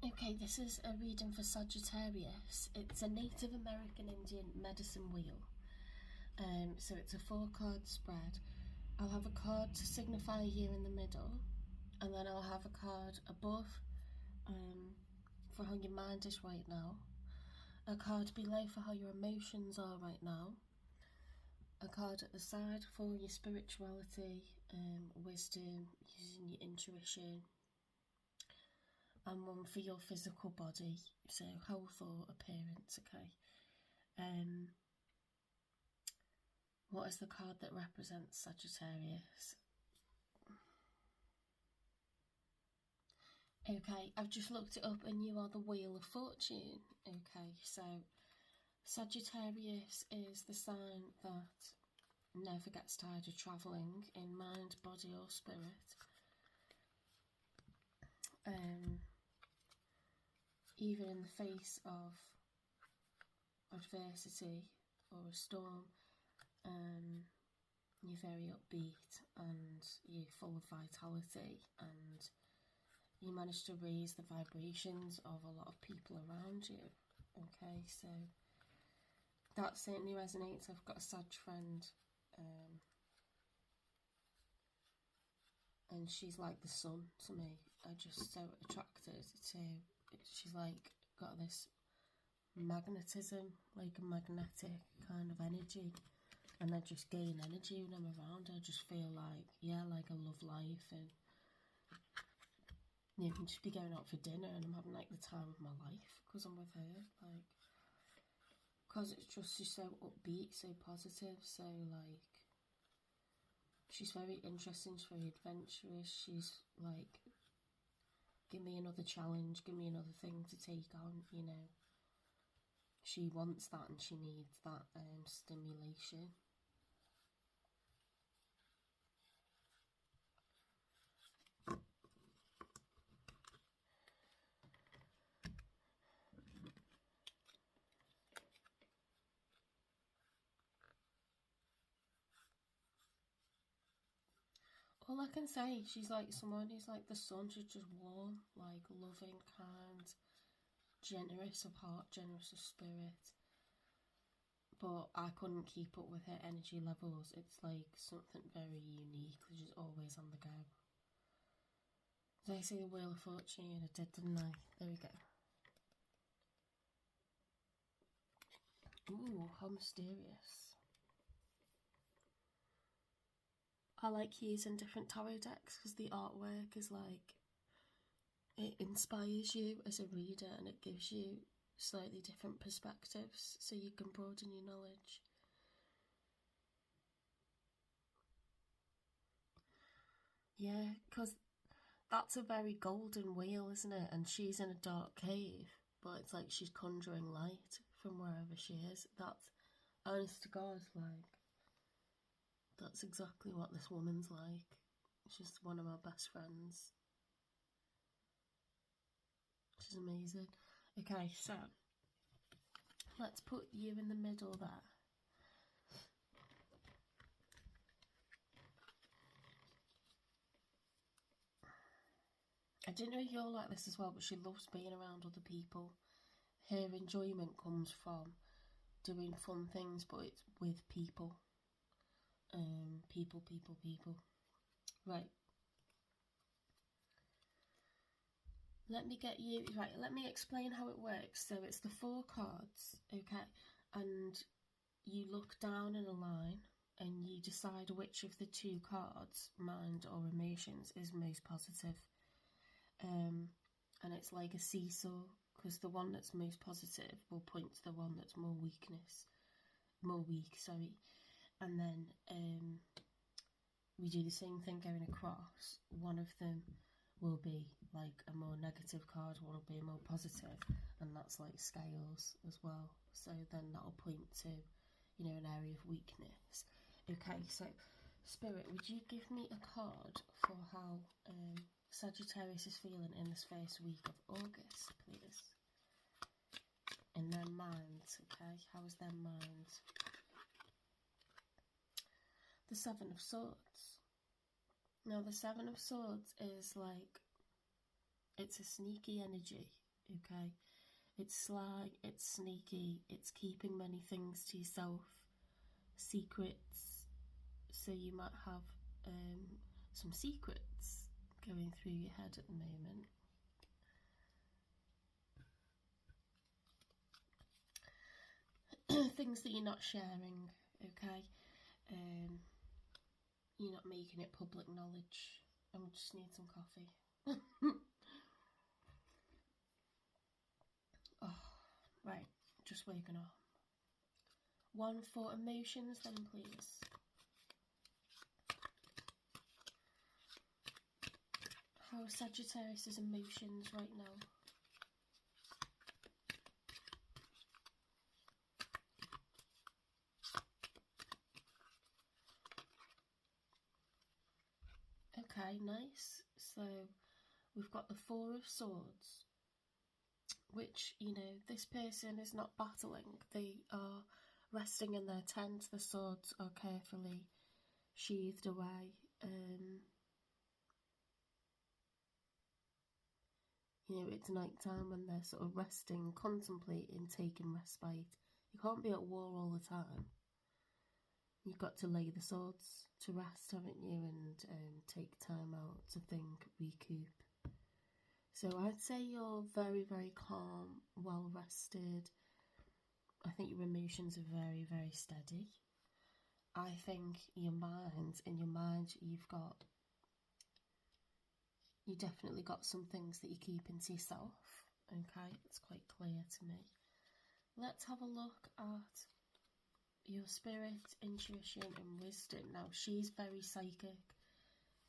Okay, this is a reading for Sagittarius. It's a Native American Indian medicine wheel. So it's a 4-card spread. I'll have a card to signify a year in the middle, and then I'll have a card above for how your mind is right now, a card below for how your emotions are right now, a card at the side for your spirituality, wisdom, using your intuition, and one for your physical body, so health or appearance. Okay. What is the card that represents Sagittarius? Okay, I've just looked it up and you are the Wheel of Fortune. Okay, so Sagittarius is the sign that never gets tired of travelling in mind, body or spirit. Even in the face of adversity or a storm, you're very upbeat and you're full of vitality, and you manage to raise the vibrations of a lot of people around you. Okay, so that certainly resonates. I've got a Sag friend, and she's like the sun to me. I'm just so attracted to. She's like got this magnetism, like a magnetic kind of energy, and I just gain energy when I'm around her. I just feel like, yeah, like I love life, and you can just be going out for dinner and I'm having like the time of my life because I'm with her, like, because it's just, she's so upbeat, so positive, so like, she's very interesting, she's very adventurous, she's like, give me another challenge, give me another thing to take on, you know. She wants that and she needs that stimulation. All I can say, she's like someone who's like the sun. She's just warm, like loving, kind, generous of heart, generous of spirit. But I couldn't keep up with her energy levels. It's like something very unique. She's always on the go. Did I say the Wheel of Fortune? I did, didn't I? There we go. Ooh, how mysterious. I like using different tarot decks because the artwork is like, it inspires you as a reader and it gives you slightly different perspectives so you can broaden your knowledge. Yeah, because that's a very golden wheel, isn't it? And she's in a dark cave, but it's like she's conjuring light from wherever she is. That's, honest to God, like, that's exactly what this woman's like. She's one of my best friends. She's amazing. Okay, so let's put you in the middle there. I didn't know you're like this as well, but she loves being around other people. Her enjoyment comes from doing fun things, but it's with people. People. Right. Let me get you, right, let me explain how it works. So it's the 4 cards, okay? And you look down in a line and you decide which of the 2 cards, mind or emotions, is most positive. And it's like a seesaw, because the one that's most positive will point to the one that's more weak, and then we do the same thing going across. One of them will be like a more negative card, one will be a more positive, and that's like scales as well, so then that'll point to, you know, an area of weakness. Okay, so Spirit, would you give me a card for how Sagittarius is feeling in this first week of August, please? In their minds, okay? How is their mind? The 7 of Swords. Now, the 7 of Swords is like, it's a sneaky energy, okay? It's sly, it's sneaky, it's keeping many things to yourself, secrets. So you might have some secrets going through your head at the moment. Things that you're not sharing, okay? You're not making it public knowledge. I just need some coffee. Oh, right, just waking up. One for emotions then, please. How are Sagittarius' emotions right now? Okay, nice. So we've got the Four of Swords, which, you know, this person is not battling. They are resting in their tent. The swords are carefully sheathed away. You know, it's night time and they're sort of resting, contemplating, taking respite. You can't be at war all the time. You've got to lay the swords to rest, haven't you? And take time out to think, recoup. So I'd say you're very, very calm, well rested. I think your emotions are very, very steady. I think in your mind, you definitely got some things that you're keeping to yourself. Okay, it's quite clear to me. Let's have a look at your spirit, intuition and wisdom. Now, she's very psychic.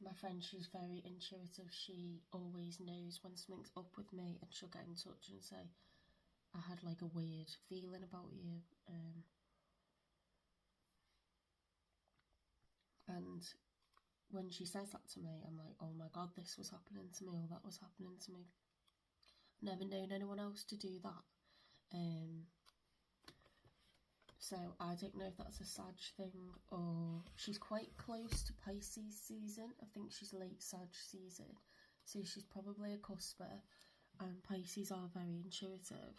My friend, she's very intuitive. She always knows when something's up with me, and she'll get in touch and say, I had like a weird feeling about you. And when she says that to me, I'm like, oh my god, this was happening to me, or that was happening to me. Never known anyone else to do that. So I don't know if that's a Sag thing, or she's quite close to Pisces season. I think she's late Sag season, so she's probably a cusper, and Pisces are very intuitive.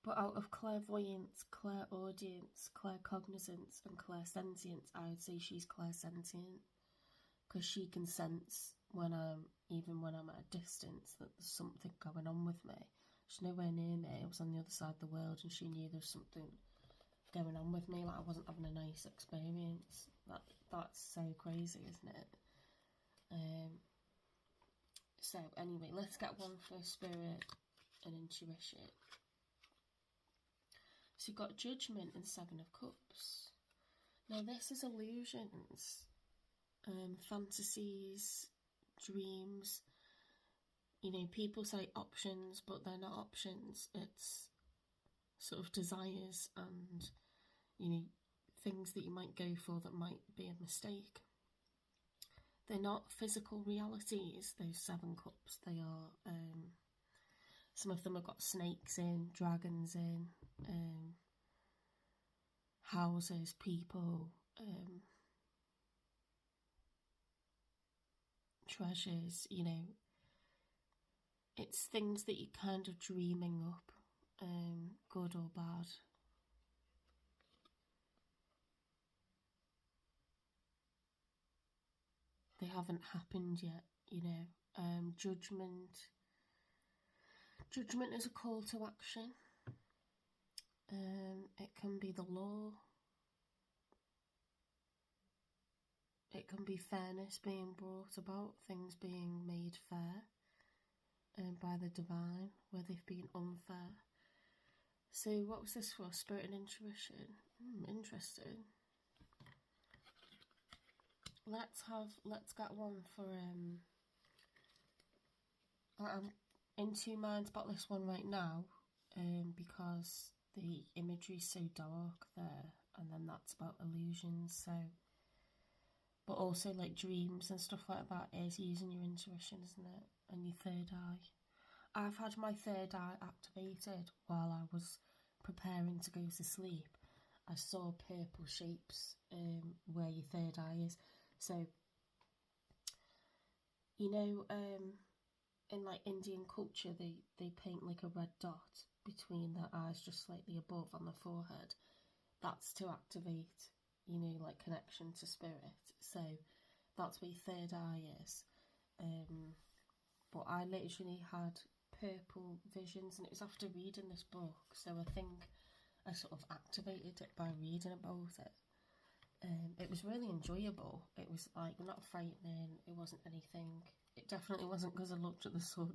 But out of clairvoyance, clairaudience, claircognizance and clairsentience, I would say she's clairsentient, because she can sense even when I'm at a distance, that there's something going on with me. She's nowhere near me. I was on the other side of the world and she knew there was something going on with me, like I wasn't having a nice experience. That's so crazy, isn't it? So anyway, let's get one for spirit and intuition. So you've got Judgment and Seven of Cups. Now this is illusions, fantasies, dreams. You know, people say options, but they're not options. It's sort of desires and, you know, things that you might go for that might be a mistake. They're not physical realities, those 7 cups. They are, some of them have got snakes in, dragons in, houses, people, treasures, you know. It's things that you're kind of dreaming up, good or bad. They haven't happened yet, you know. Judgment is a call to action. It can be the law. It can be fairness being brought about, things being made fair by the divine, where they've been unfair. So what was this for? Spirit and intuition. Interesting. Let's get one for I'm in two minds about this one right now, because the imagery is so dark there, and then that's about illusions. So, but also like dreams and stuff like that is using your intuition, isn't it? And your third eye. I've had my third eye activated while I was preparing to go to sleep. I saw purple shapes where your third eye is. So, you know, in like Indian culture, they paint like a red dot between their eyes, just slightly above on the forehead. That's to activate, you know, like connection to spirit. So that's where your third eye is. But I literally had purple visions, and it was after reading this book. So I think I sort of activated it by reading about it. It was really enjoyable. It was like not frightening. It wasn't anything. It definitely wasn't because I looked at the sun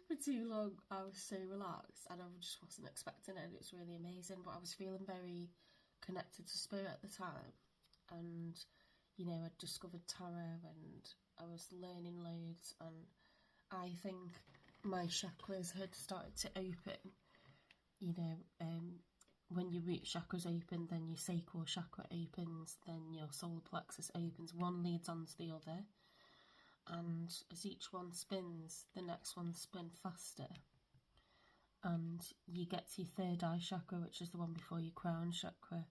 for too long. I was so relaxed, and I just wasn't expecting it. It was really amazing. But I was feeling very connected to spirit at the time, and you know, I'd discovered tarot, and I was learning loads, and I think my chakras had started to open. You know, when your root chakra's open, then your sacral chakra opens, then your solar plexus opens. One leads on to the other, and as each one spins, the next one spins faster, and you get to your third eye chakra, which is the one before your crown chakra.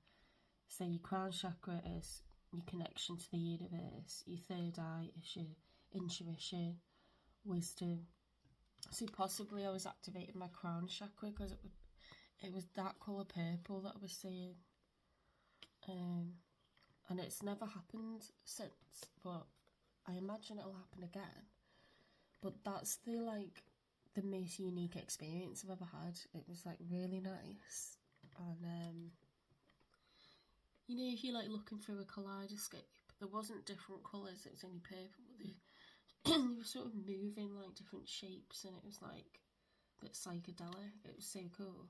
So your crown chakra is your connection to the universe. Your third eye is your intuition, wisdom. So possibly I was activating my crown chakra because it was that colour purple that I was seeing. And it's never happened since, but I imagine it'll happen again. But that's the most unique experience I've ever had. It was like really nice. And you know, if you're like looking through a kaleidoscope, there wasn't different colours, it was only purple. They were sort of moving like different shapes, and it was like a bit psychedelic. It was so cool.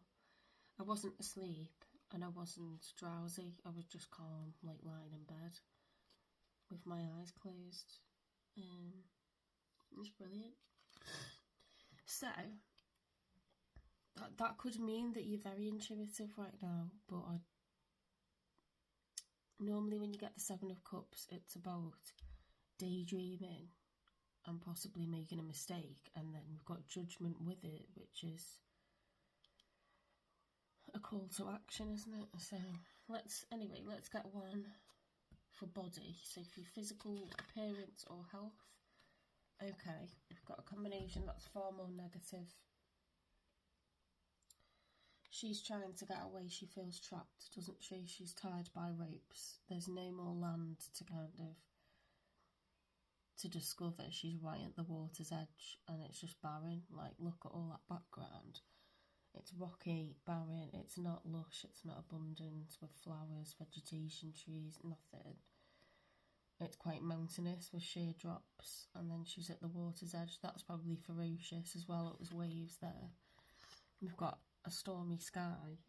I wasn't asleep and I wasn't drowsy. I was just calm, like lying in bed with my eyes closed. It was brilliant. So that could mean that you're very intuitive right now, but normally when you get the Seven of Cups, it's about daydreaming and possibly making a mistake, and then we've got Judgment with it, which is a call to action, isn't it? So let's get one for body. So for your physical appearance or health, okay, we've got a combination that's far more negative. She's trying to get away. She feels trapped, doesn't she? She's tied by ropes. There's no more land to discover. She's right at the water's edge, and it's just barren. Like, look at all that background. It's rocky, barren, it's not lush, it's not abundant with flowers, vegetation, trees, nothing. It's quite mountainous with sheer drops, and then she's at the water's edge. That's probably ferocious as well. It was waves there. We've got a stormy sky.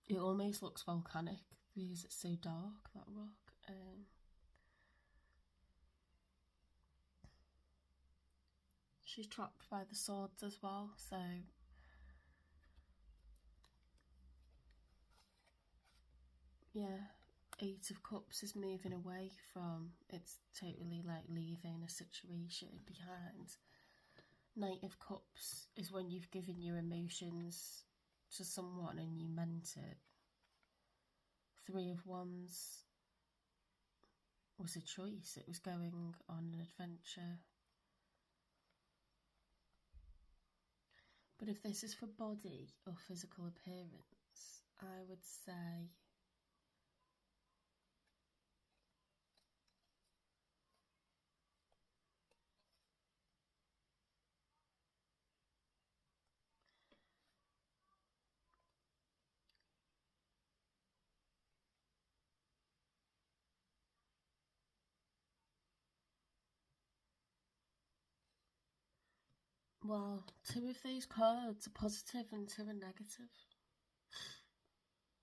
It almost looks volcanic because it's so dark, that rock. She's trapped by the swords as well, so yeah, Eight of Cups is moving away from, it's totally like leaving a situation behind. Knight of Cups is when you've given your emotions to someone and you meant it. Three of Wands was a choice, it was going on an adventure. But if this is for body or physical appearance, I would say well, two of these cards are positive and two are negative.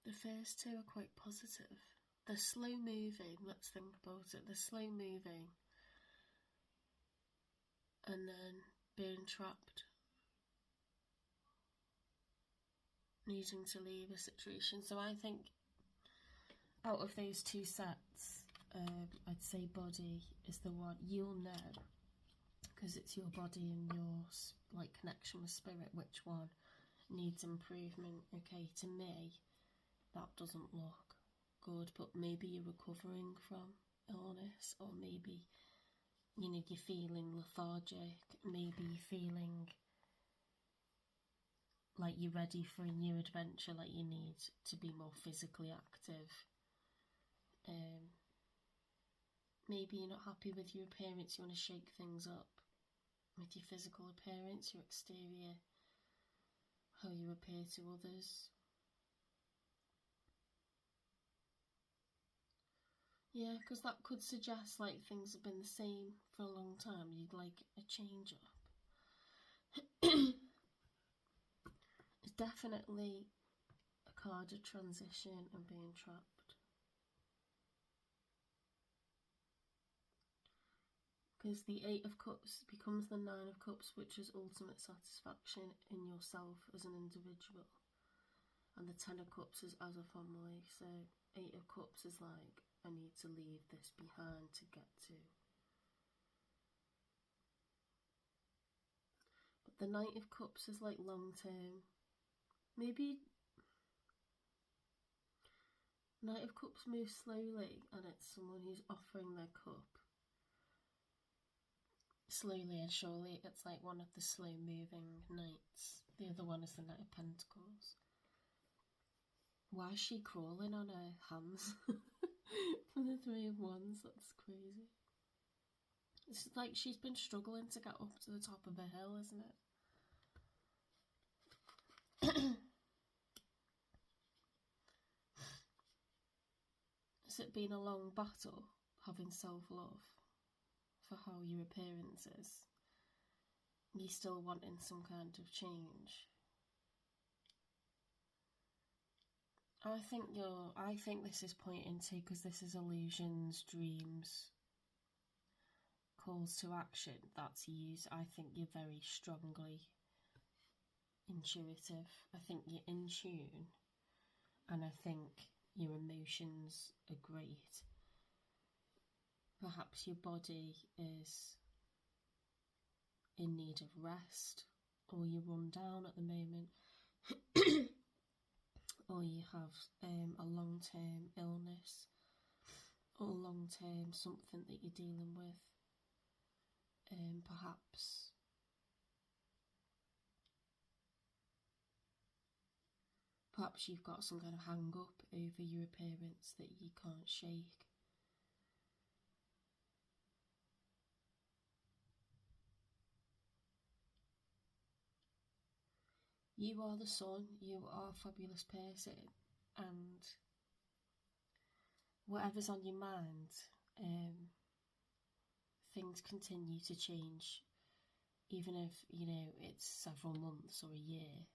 The first two are quite positive. They're slow moving, let's think about it. They're slow moving. And then being trapped. Needing to leave a situation. So I think out of those two sets, I'd say body is the one you'll know, because it's your body and your like connection with spirit, which one needs improvement. Okay, to me that doesn't look good, but maybe you're recovering from illness, or maybe, you know, you're feeling lethargic, maybe you're feeling like you're ready for a new adventure, like you need to be more physically active. Maybe you're not happy with your appearance, you want to shake things up with your physical appearance, your exterior, how you appear to others. Yeah, because that could suggest like things have been the same for a long time. You'd like a change up. It's definitely a card of transition and being trapped. Because the Eight of Cups becomes the Nine of Cups, which is ultimate satisfaction in yourself as an individual. And the Ten of Cups is as a family. So Eight of Cups is like, I need to leave this behind to get to. But the Knight of Cups is like long term. Maybe Knight of Cups moves slowly, and it's someone who's offering their cup. Slowly and surely, it's like one of the slow moving knights. The other one is the Knight of Pentacles. Why is she crawling on her hands? For the Three of Wands, that's crazy. It's like she's been struggling to get up to the top of a hill, isn't it? Has it been a long battle, having self-love for how your appearance is? You still wanting some kind of change? I think this is pointing to, because this is illusions, dreams, calls to action, that's used. I think you're very strongly intuitive. I think you're in tune, and I think your emotions are great. Perhaps your body is in need of rest, or you're run down at the moment, or you have a long-term illness, or long-term something that you're dealing with. Perhaps you've got some kind of hang-up over your appearance that you can't shake. You are the sun, you are a fabulous person, and whatever's on your mind, things continue to change, even if, you know, it's several months or a year.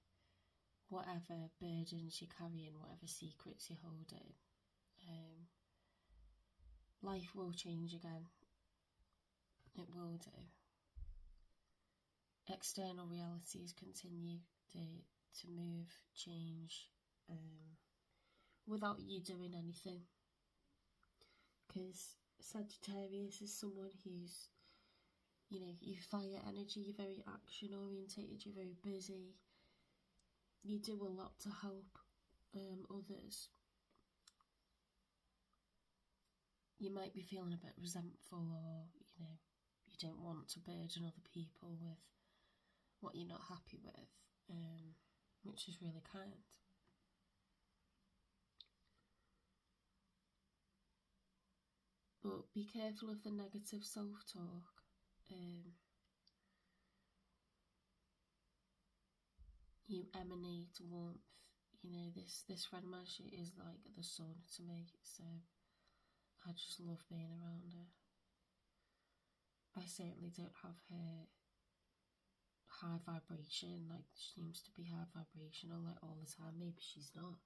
Whatever burdens you're carrying, whatever secrets you're holding, life will change again. It will do. External realities continue to move, change, without you doing anything. Because Sagittarius is someone who's, you know, you fire energy, you're very action orientated, you're very busy, you do a lot to help others. You might be feeling a bit resentful, or, you know, you don't want to burden other people with what you're not happy with, which is really kind. But be careful of the negative self-talk. You emanate warmth. You know, this friend Mashi is like the sun to me, so I just love being around her. I certainly don't have her high vibration, like she seems to be high vibrational like all the time. Maybe she's not.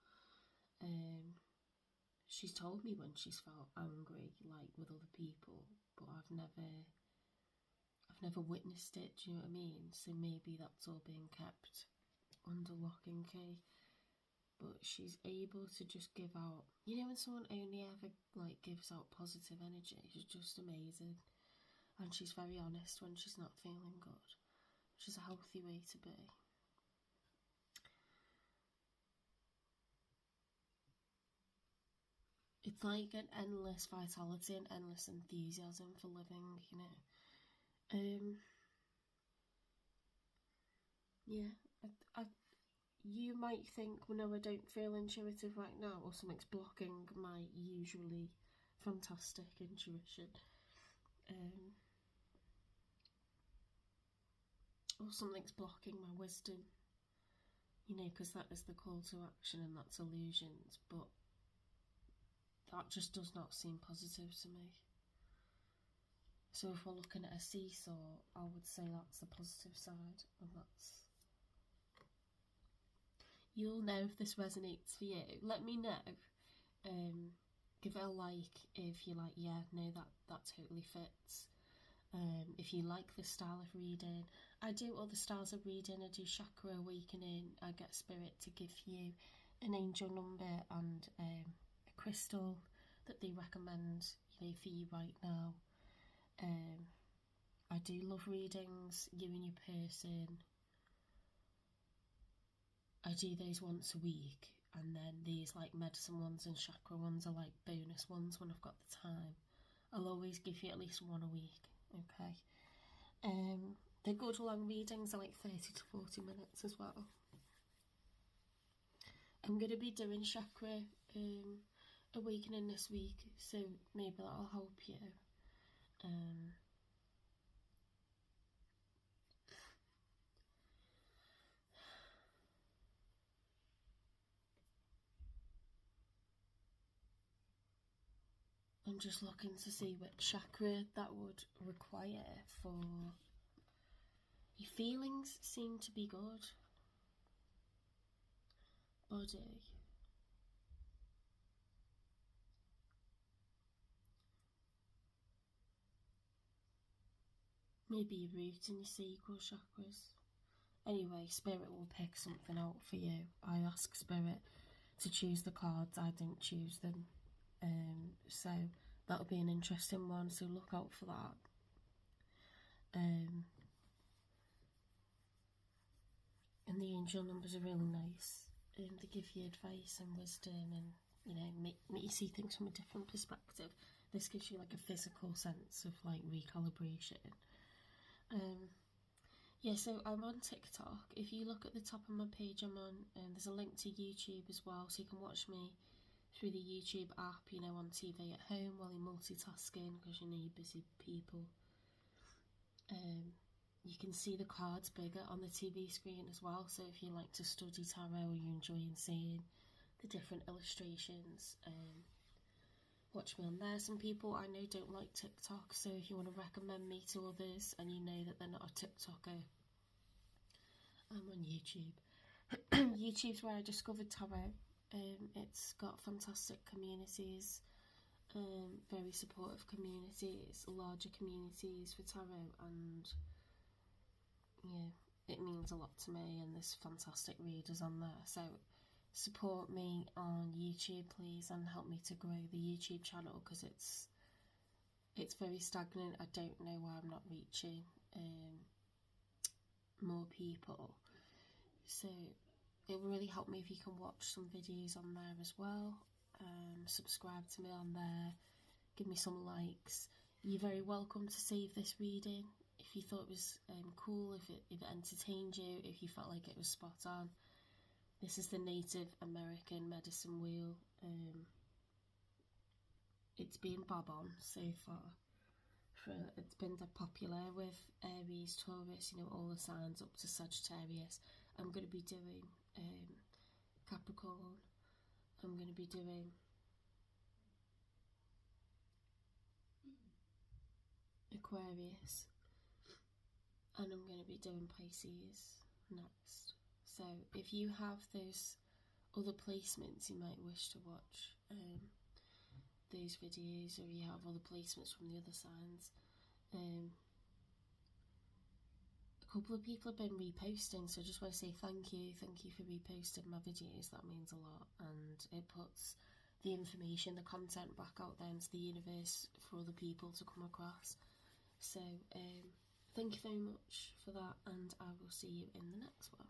She's told me when she's felt angry, like with other people, but I've never witnessed it, do you know what I mean? So maybe that's all being kept under lock and key. But she's able to just give out, you know, when someone only ever like gives out positive energy, she's just amazing. And she's very honest when she's not feeling good, which is a healthy way to be. It's like an endless vitality and endless enthusiasm for living, you know. Yeah, you might think, well, no, I don't feel intuitive right now, or something's blocking my usually fantastic intuition. Or something's blocking my wisdom, you know, because that is the call to action and that's illusions, but that just does not seem positive to me. So if we're looking at a seesaw, I would say that's the positive side, and that's... You'll know if this resonates for you. Let me know. Give it a like if you're like, yeah, no, that totally fits. If you like this style of reading, I do other styles of reading. I do chakra awakening. I get spirit to give you an angel number and a crystal that they recommend, you know, for you right now. I do love readings, you and your person. I do those once a week, and then these like medicine ones and chakra ones are like bonus ones when I've got the time. I'll always give you at least one a week, okay? They're good long readings, are like 30 to 40 minutes as well. I'm going to be doing chakra awakening this week, so maybe that'll help you. I'm just looking to see what chakra that would require for... Your feelings seem to be good. Body. Maybe your root and your sacral chakras. Anyway, Spirit will pick something out for you. I ask Spirit to choose the cards, I don't choose them. So that'll be an interesting one, so look out for that. And the angel numbers are really nice. They give you advice and wisdom and, you know, make you see things from a different perspective. This gives you like a physical sense of like recalibration. Yeah, so I'm on TikTok. If you look at the top of my page, I'm on, there's a link to YouTube as well, so you can watch me through the YouTube app, you know, on TV at home while you're multitasking, because you know you're busy people. You can see the cards bigger on the TV screen as well, so if you like to study tarot or you're enjoying seeing the different illustrations, watch me on there. Some people I know don't like TikTok, so if you want to recommend me to others and you know that they're not a TikToker, I'm on YouTube. YouTube's where I discovered tarot. It's got fantastic communities, very supportive communities, larger communities for tarot, and yeah, it means a lot to me, and there's fantastic readers on there. So support me on YouTube, please, and help me to grow the YouTube channel, because it's very stagnant. I don't know why I'm not reaching more people. So it will really help me if you can watch some videos on there as well. Subscribe to me on there, give me some likes. You're very welcome to save this reading if you thought it was cool, if it entertained you, if you felt like it was spot on. This is the Native American medicine wheel. It's been bob on so far. It's been popular with Aries, Taurus, you know, all the signs up to Sagittarius. I'm going to be doing Capricorn. I'm going to be doing Aquarius, and I'm going to be doing Pisces next. So if you have those other placements, you might wish to watch those videos, or you have other placements from the other signs. A couple of people have been reposting, so I just want to say thank you for reposting my videos. That means a lot, and it puts the information, the content back out there into the universe for other people to come across. So thank you very much for that, and I will see you in the next one.